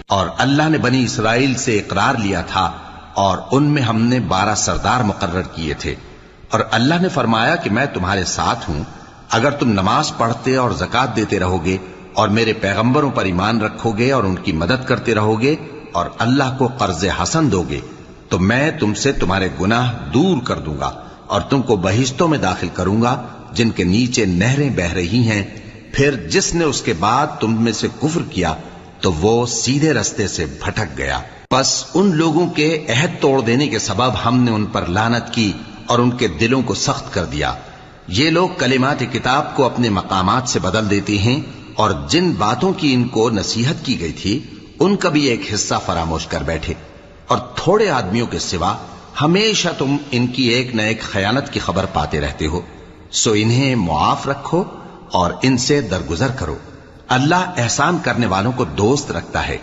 اور اللہ نے بنی اسرائیل سے اقرار لیا تھا اور ان میں ہم نے 12 سردار مقرر کیے تھے، اور اللہ نے فرمایا کہ میں تمہارے ساتھ ہوں اگر تم نماز پڑھتے اور زکوٰۃ دیتے رہو گے اور میرے پیغمبروں پر ایمان رکھو گے اور ان کی مدد کرتے رہو گے اور اللہ کو قرض حسن دو گے تو میں تم سے تمہارے گناہ دور کر دوں گا اور تم کو بہشتوں میں داخل کروں گا جن کے نیچے نہریں بہ رہی ہیں۔ پھر جس نے اس کے بعد تم میں سے کفر کیا تو وہ سیدھے رستے سے بھٹک گیا۔ پس ان لوگوں کے عہد توڑ دینے کے سبب ہم نے ان پر لعنت کی اور ان کے دلوں کو سخت کر دیا۔ یہ لوگ کلمات کتاب کو اپنے مقامات سے بدل دیتے ہیں اور جن باتوں کی ان کو نصیحت کی گئی تھی ان کا بھی ایک حصہ فراموش کر بیٹھے، اور تھوڑے آدمیوں کے سوا ہمیشہ تم ان کی ایک نہ ایک خیانت کی خبر پاتے رہتے ہو، سو انہیں معاف رکھو اور ان سے درگزر کرو۔ اللہ احسان کرنے والوں کو دوست رکھتا ہے۔